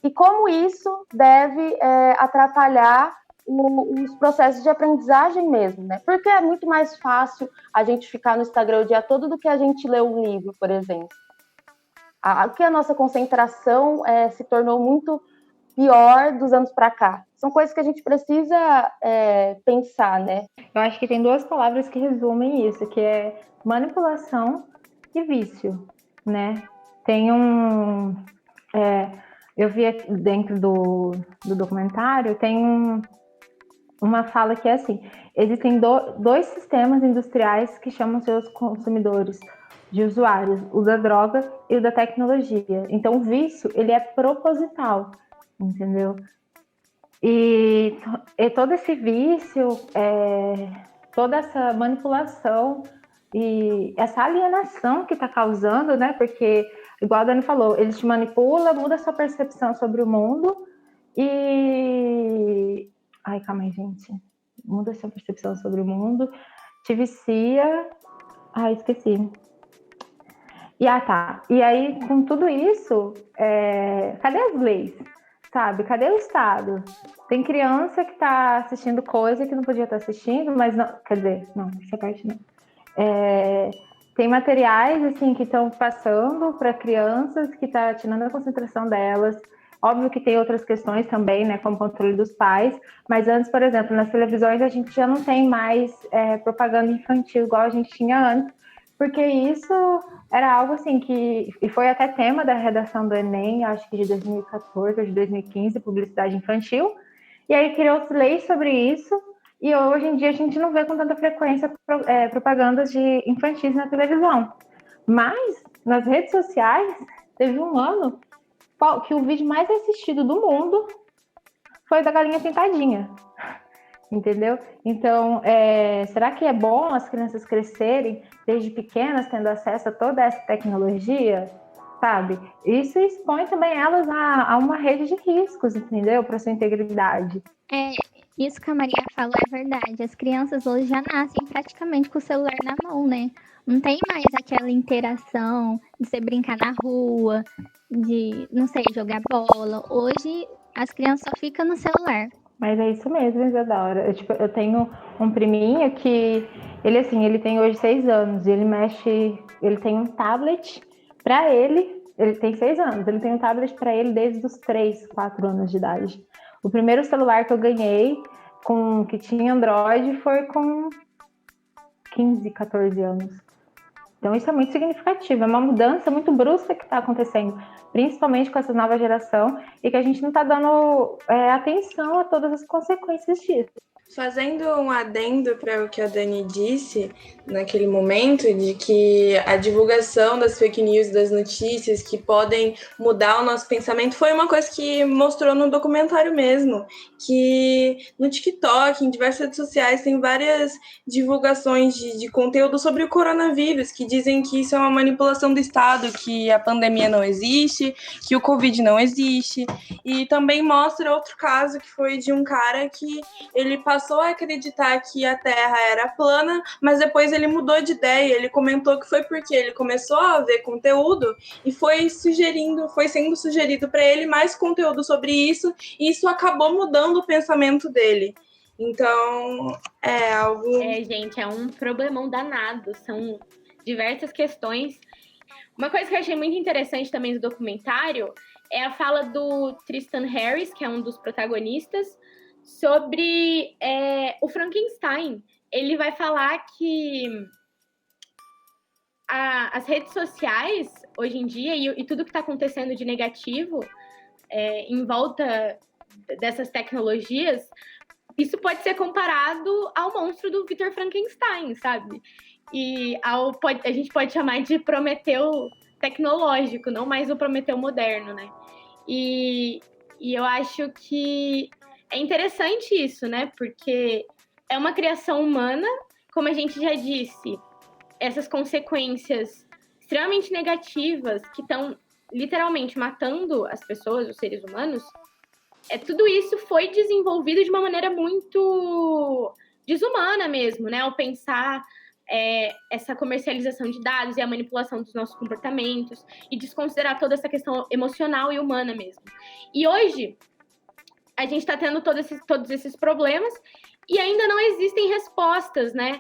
e como isso deve atrapalhar os processos de aprendizagem mesmo, né? Porque é muito mais fácil a gente ficar no Instagram o dia todo do que a gente ler um livro, por exemplo. Que a nossa concentração se tornou muito pior dos anos para cá. São coisas que a gente precisa pensar, né? Eu acho que tem 2 palavras que resumem isso, que é manipulação e vício, né? Tem eu vi aqui dentro do documentário, tem uma fala que é assim: existem 2 sistemas industriais que chamam seus consumidores de usuários, o da droga e o da tecnologia. Então, o vício, ele é proposital, entendeu? E todo esse vício, toda essa manipulação e essa alienação que está causando, né? Porque, igual a Dani falou, eles te manipulam, muda a sua percepção sobre o mundo e... Ai, calma aí, gente. Muda a sua percepção sobre o mundo, te vicia... Ai, esqueci. Tá. E aí, com tudo isso, cadê as leis? Sabe? Cadê o Estado? Tem criança que está assistindo coisa que não podia estar assistindo, mas não... Quer dizer, não, essa parte não. Tem materiais, assim, que estão passando para crianças, que está tirando a concentração delas. Óbvio que tem outras questões também, né, como controle dos pais, mas antes, por exemplo, nas televisões a gente já não tem mais propaganda infantil igual a gente tinha antes, porque isso era algo assim que... E foi até tema da redação do Enem, acho que de 2014 ou de 2015, publicidade infantil. E aí criou-se leis sobre isso, e hoje em dia a gente não vê com tanta frequência propagandas de infantis na televisão. Mas, nas redes sociais, teve um ano que o vídeo mais assistido do mundo foi da galinha pintadinha. Entendeu? Então, será que é bom as crianças crescerem desde pequenas tendo acesso a toda essa tecnologia? Sabe? Isso expõe também elas a uma rede de riscos, entendeu? Para sua integridade. Isso que a Maria falou é verdade. As crianças hoje já nascem praticamente com o celular na mão, né? Não tem mais aquela interação de você brincar na rua, de, não sei, jogar bola. Hoje, as crianças só ficam no celular. Mas é isso mesmo, Isadora. Eu tenho um priminho que, ele tem hoje 6 anos, e ele tem um tablet para ele tem 6 anos, ele tem um tablet para ele desde os 3, 4 anos de idade. O primeiro celular que eu ganhei, que tinha Android, foi com 15, 14 anos. Então isso é muito significativo, é uma mudança muito brusca que está acontecendo, principalmente com essa nova geração, e que a gente não está dando atenção a todas as consequências disso. Fazendo um adendo para o que a Dani disse naquele momento, de que a divulgação das fake news, das notícias que podem mudar o nosso pensamento, foi uma coisa que mostrou no documentário mesmo, que no TikTok, em diversas redes sociais, tem várias divulgações de conteúdo sobre o coronavírus, que dizem que isso é uma manipulação do Estado, que a pandemia não existe, que o Covid não existe, e também mostra outro caso que foi de um cara que ele passou a acreditar que a Terra era plana, mas depois ele mudou de ideia. Ele comentou que foi porque ele começou a ver conteúdo e foi sendo sugerido para ele mais conteúdo sobre isso, e isso acabou mudando o pensamento dele. Então, é algo... gente, é um problemão danado. São diversas questões. Uma coisa que eu achei muito interessante também do documentário é a fala do Tristan Harris, que é um dos protagonistas, sobre o Frankenstein. Ele vai falar que as redes sociais, hoje em dia, e tudo que está acontecendo de negativo em volta dessas tecnologias, isso pode ser comparado ao monstro do Victor Frankenstein, sabe? E a gente pode chamar de Prometeu tecnológico, não mais o Prometeu moderno, né? E eu acho que é interessante isso, né? Porque é uma criação humana, como a gente já disse, essas consequências extremamente negativas que estão literalmente matando as pessoas, os seres humanos, tudo isso foi desenvolvido de uma maneira muito desumana mesmo, né? Ao pensar essa comercialização de dados e a manipulação dos nossos comportamentos e desconsiderar toda essa questão emocional e humana mesmo. E hoje, a gente está tendo todos esses problemas e ainda não existem respostas, né?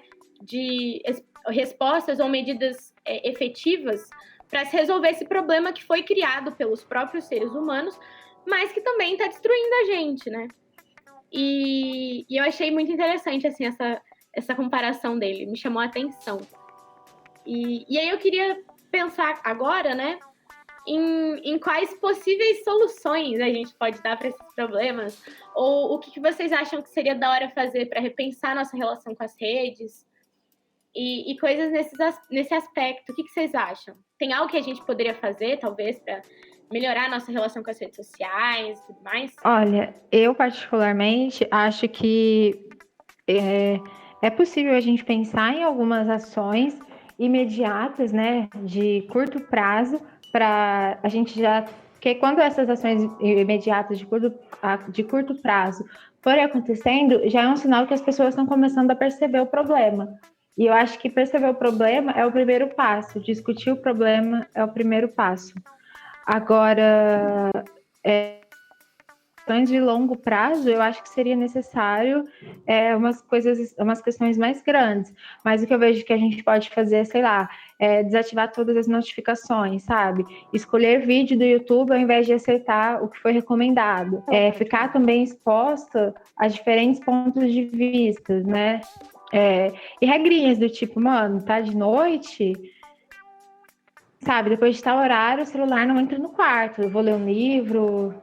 Respostas ou medidas efetivas para se resolver esse problema que foi criado pelos próprios seres humanos, mas que também está destruindo a gente, né? E eu achei muito interessante, assim, essa comparação dele, me chamou a atenção. E aí eu queria pensar agora, né, em quais possíveis soluções a gente pode dar para esses problemas, ou o que vocês acham que seria da hora fazer para repensar nossa relação com as redes, e coisas nesse aspecto. O que vocês acham? Tem algo que a gente poderia fazer, talvez, para melhorar a nossa relação com as redes sociais e tudo mais? Olha, eu particularmente acho que é possível a gente pensar em algumas ações imediatas, né, de curto prazo, para a gente já... Porque quando essas ações imediatas de curto prazo forem acontecendo, já é um sinal que as pessoas estão começando a perceber o problema. E eu acho que perceber o problema é o primeiro passo, discutir o problema é o primeiro passo. Agora, ações de longo prazo, eu acho que seria necessário umas questões mais grandes. Mas o que eu vejo que a gente pode fazer, sei lá, desativar todas as notificações, sabe? Escolher vídeo do YouTube ao invés de aceitar o que foi recomendado. Ficar também exposta a diferentes pontos de vista, né? E regrinhas do tipo, mano, tá de noite, sabe? Depois de tal horário, o celular não entra no quarto. Eu vou ler um livro,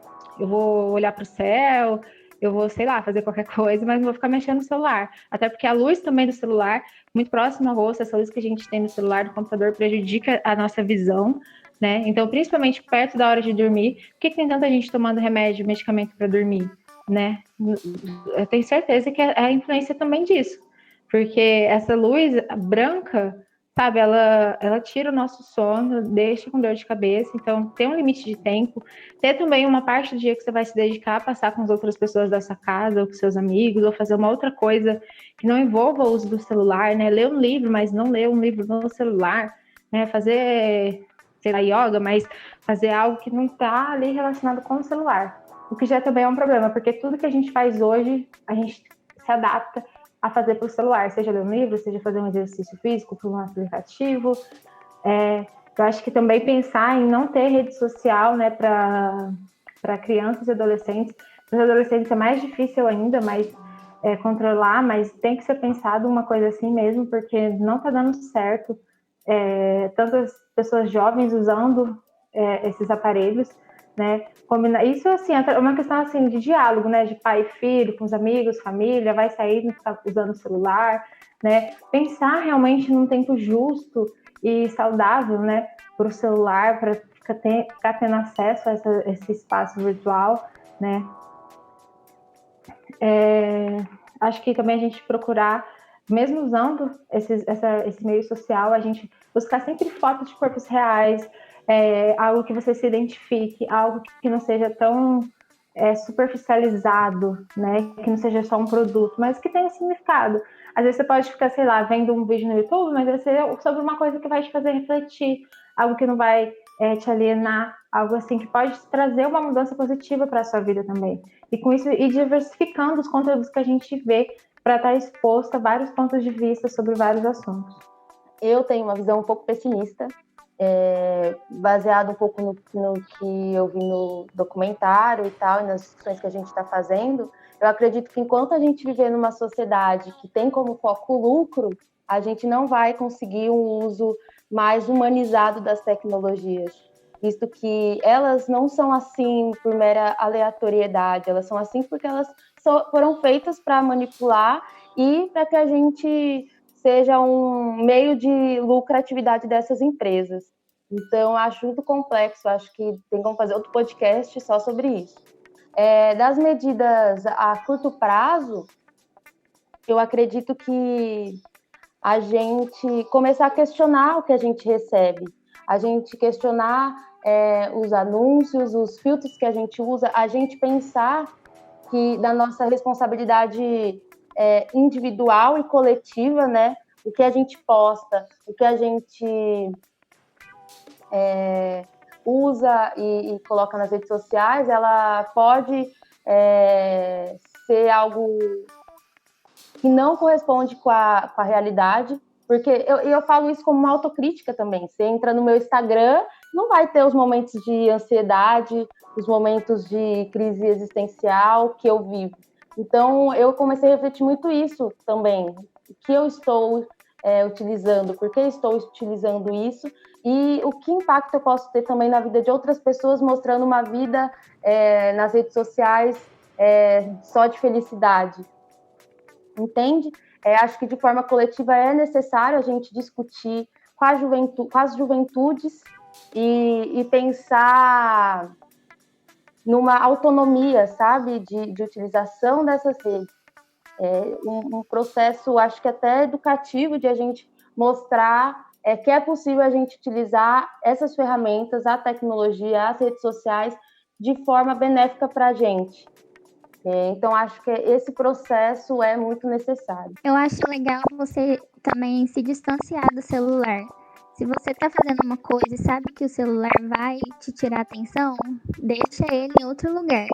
eu vou olhar para o céu, eu vou, sei lá, fazer qualquer coisa, mas não vou ficar mexendo no celular. Até porque a luz também do celular, muito próxima ao rosto, essa luz que a gente tem no celular, do computador, prejudica a nossa visão, né? Então, principalmente perto da hora de dormir, por que tem tanta gente tomando remédio, medicamento para dormir, né? Eu tenho certeza que é a influência também disso. Porque essa luz branca, sabe, ela tira o nosso sono, deixa com dor de cabeça, então tem um limite de tempo. Ter também uma parte do dia que você vai se dedicar a passar com as outras pessoas da sua casa, ou com seus amigos, ou fazer uma outra coisa que não envolva o uso do celular, né? Ler um livro, mas não ler um livro no celular, né? Fazer, sei lá, yoga, mas fazer algo que não está ali relacionado com o celular. O que já também é um problema, porque tudo que a gente faz hoje, a gente se adapta a fazer para o celular, seja ler um livro, seja fazer um exercício físico por um aplicativo. Eu acho que também pensar em não ter rede social, né, para crianças e adolescentes. Para os adolescentes é mais difícil ainda, mas controlar, mas tem que ser pensado uma coisa assim mesmo, porque não está dando certo. Tantas pessoas jovens usando esses aparelhos, né? Isso assim é uma questão assim de diálogo, né? De pai e filho, com os amigos, família, vai sair, não ficar usando o celular, né? Pensar realmente num tempo justo e saudável, né? Para o celular, para ficar tendo acesso a esse espaço virtual, né? Acho que também a gente procurar, mesmo usando esse meio social, a gente buscar sempre fotos de corpos reais, algo que você se identifique, algo que não seja tão superficializado, né? Que não seja só um produto, mas que tenha significado. Às vezes você pode ficar, sei lá, vendo um vídeo no YouTube, mas vai ser sobre uma coisa que vai te fazer refletir, algo que não vai te alienar, algo assim que pode trazer uma mudança positiva para a sua vida também. E com isso, ir diversificando os conteúdos que a gente vê para estar exposto a vários pontos de vista sobre vários assuntos. Eu tenho uma visão um pouco pessimista, baseado um pouco no que eu vi no documentário e tal, e nas discussões que a gente está fazendo. Eu acredito que enquanto a gente viver numa sociedade que tem como foco o lucro, a gente não vai conseguir um uso mais humanizado das tecnologias, visto que elas não são assim por mera aleatoriedade, elas são assim porque elas foram feitas para manipular e para que a gente seja um meio de lucratividade dessas empresas. Então, acho muito complexo, acho que tem como fazer outro podcast só sobre isso. Das medidas a curto prazo, eu acredito que a gente começar a questionar o que a gente recebe, a gente questionar os anúncios, os filtros que a gente usa, a gente pensar que da nossa responsabilidade individual e coletiva, né? O que a gente posta, o que a gente usa e coloca nas redes sociais, ela pode ser algo que não corresponde com a realidade, porque eu falo isso como uma autocrítica também. Você entra no meu Instagram, não vai ter os momentos de ansiedade, os momentos de crise existencial que eu vivo. Então, eu comecei a refletir muito isso também. O que eu estou utilizando, por que estou utilizando isso e o que impacto eu posso ter também na vida de outras pessoas, mostrando uma vida nas redes sociais só de felicidade. Entende? Acho que de forma coletiva é necessário a gente discutir com as juventudes e pensar numa autonomia, sabe, de utilização dessas redes. Um processo, acho que até educativo, de a gente mostrar que é possível a gente utilizar essas ferramentas, a tecnologia, as redes sociais, de forma benéfica para a gente. Então, acho que esse processo é muito necessário. Eu acho legal você também se distanciar do celular. Se você está fazendo uma coisa e sabe que o celular vai te tirar atenção, deixa ele em outro lugar.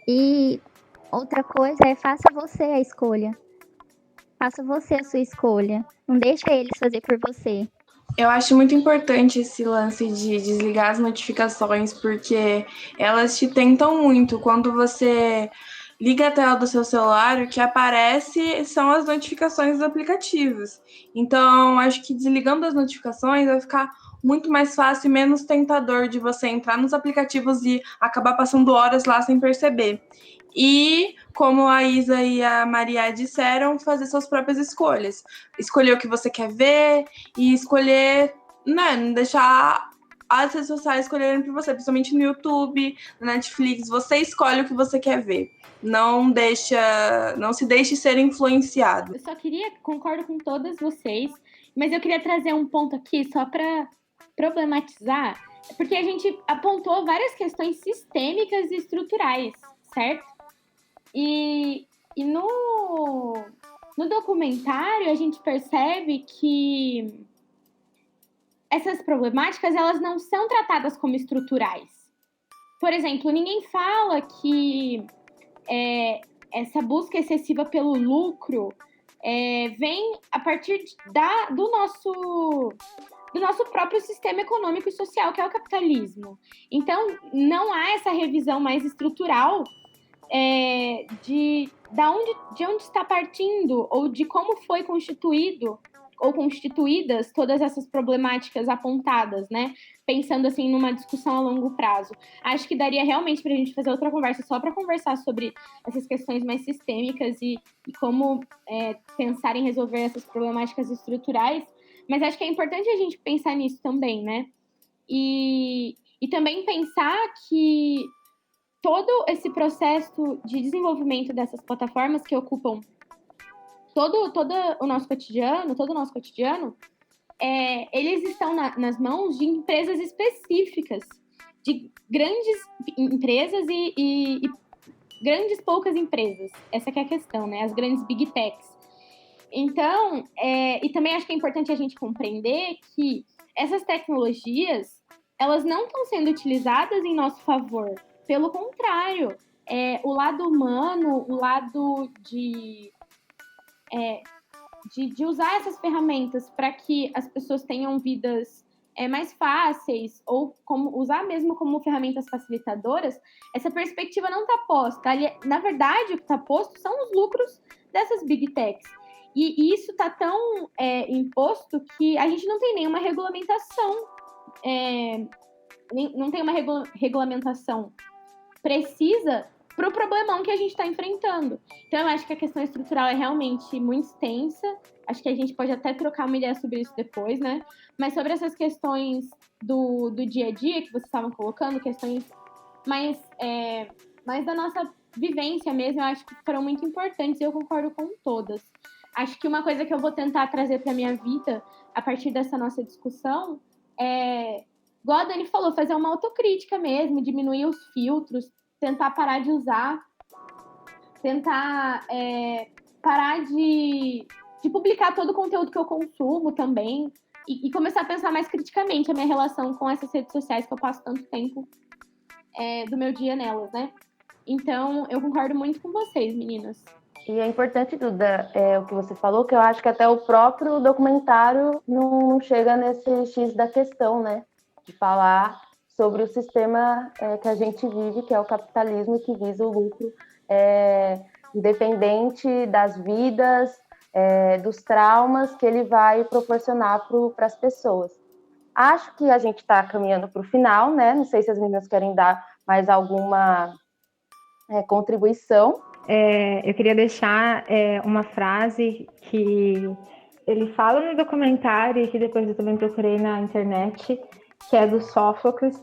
E outra coisa faça você a escolha. Faça você a sua escolha. Não deixa eles fazer por você. Eu acho muito importante esse lance de desligar as notificações, porque elas te tentam muito. Quando você liga a tela do seu celular, o que aparece são as notificações dos aplicativos. Então, acho que desligando as notificações vai ficar muito mais fácil e menos tentador de você entrar nos aplicativos e acabar passando horas lá sem perceber. E, como a Isa e a Maria disseram, fazer suas próprias escolhas. Escolher o que você quer ver e escolher, né, não deixar as redes sociais escolherem por você, principalmente no YouTube, no Netflix. Você escolhe o que você quer ver. Não se deixe ser influenciado. Eu só concordo com todas vocês, mas eu queria trazer um ponto aqui só para problematizar, porque a gente apontou várias questões sistêmicas e estruturais, certo? E no documentário a gente percebe que essas problemáticas elas não são tratadas como estruturais. Por exemplo, ninguém fala que essa busca excessiva pelo lucro vem a partir do nosso próprio sistema econômico e social, que é o capitalismo. Então, não há essa revisão mais estrutural de onde está partindo ou de como foi constituído ou constituídas todas essas problemáticas apontadas, né? Pensando assim numa discussão a longo prazo. Acho que daria realmente para a gente fazer outra conversa só para conversar sobre essas questões mais sistêmicas e como pensar em resolver essas problemáticas estruturais. Mas acho que é importante a gente pensar nisso também, né? E também pensar que todo esse processo de desenvolvimento dessas plataformas que ocupam todo o nosso cotidiano, eles estão nas mãos de empresas específicas, de grandes empresas e grandes poucas empresas. Essa que é a questão, né? As grandes big techs. Então, e também acho que é importante a gente compreender que essas tecnologias, elas não estão sendo utilizadas em nosso favor. Pelo contrário, o lado humano, o lado de usar essas ferramentas para que as pessoas tenham vidas mais fáceis ou usar mesmo como ferramentas facilitadoras, essa perspectiva não está posta. Na verdade, o que está posto são os lucros dessas big techs. E isso está tão imposto que a gente não tem nenhuma regulamentação, não tem uma regulamentação precisa para o problemão que a gente está enfrentando. Então, eu acho que a questão estrutural é realmente muito extensa. Acho que a gente pode até trocar uma ideia sobre isso depois, né? Mas sobre essas questões do dia a dia que vocês estavam colocando, questões mais da nossa vivência mesmo, eu acho que foram muito importantes e eu concordo com todas. Acho que uma coisa que eu vou tentar trazer para a minha vida, a partir dessa nossa discussão, é igual a Dani falou, fazer uma autocrítica mesmo, diminuir os filtros, tentar parar de usar, tentar parar de publicar todo o conteúdo que eu consumo também e começar a pensar mais criticamente a minha relação com essas redes sociais que eu passo tanto tempo do meu dia nelas, né? Então, eu concordo muito com vocês, meninas. E é importante, Duda, o que você falou, que eu acho que até o próprio documentário não chega nesse X da questão, né? De falar sobre o sistema que a gente vive, que é o capitalismo, que visa o lucro, independente das vidas, dos traumas que ele vai proporcionar para as pessoas. Acho que a gente está caminhando para o final, né? Não sei se as meninas querem dar mais alguma contribuição. Eu queria deixar uma frase que ele fala no documentário e que depois eu também procurei na internet, que é do Sófocles,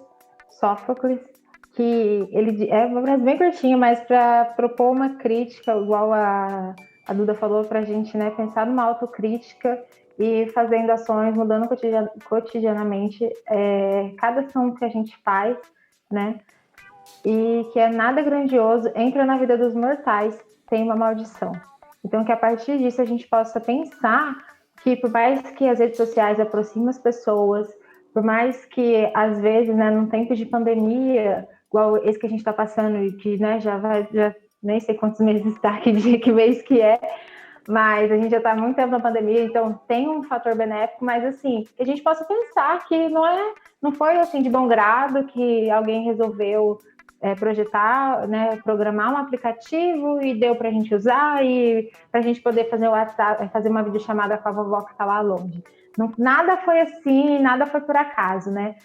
que ele é uma frase bem curtinha, mas para propor uma crítica, igual a Duda falou, para a gente, né, pensar numa autocrítica e fazendo ações, mudando cotidianamente cada ação que a gente faz, né? E que é nada grandioso, entra na vida dos mortais, tem uma maldição. Então, que a partir disso a gente possa pensar que, por mais que as redes sociais aproximem as pessoas, por mais que, às vezes, né, num tempo de pandemia, igual esse que a gente está passando, e que, né, já nem sei quantos meses está, que mês que é, mas a gente já está há muito tempo na pandemia, então tem um fator benéfico, mas assim, que a gente possa pensar que não foi assim de bom grado que alguém resolveu projetar, né, programar um aplicativo e deu para a gente usar e para a gente poder fazer o WhatsApp, fazer uma videochamada com a vovó que está lá longe. Nada foi assim, nada foi por acaso, né?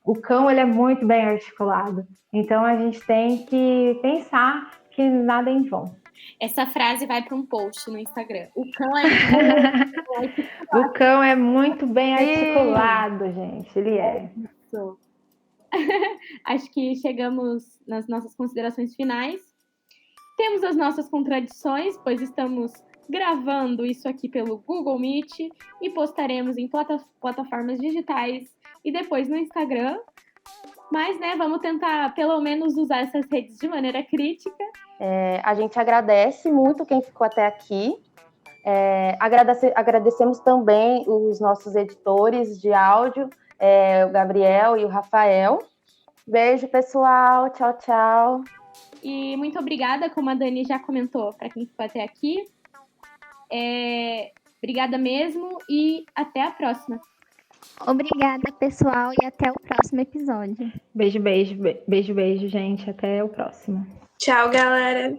O cão, ele é muito bem articulado. Então, a gente tem que pensar que nada é em vão. Essa frase vai para um post no Instagram. O cão é muito bem articulado, gente. Ele é. Isso. Acho que chegamos nas nossas considerações finais. Temos as nossas contradições, pois estamos gravando isso aqui pelo Google Meet e postaremos em plataformas digitais e depois no Instagram. Mas, né, vamos tentar pelo menos usar essas redes de maneira crítica. A gente agradece muito quem ficou até aqui. Agradecemos também os nossos editores de áudio, o Gabriel e o Rafael. Beijo, pessoal. Tchau, tchau. E muito obrigada, como a Dani já comentou, para quem ficou até aqui. Obrigada mesmo e até a próxima. Obrigada, pessoal, e até o próximo episódio. Beijo, gente. Até o próximo. Tchau, galera.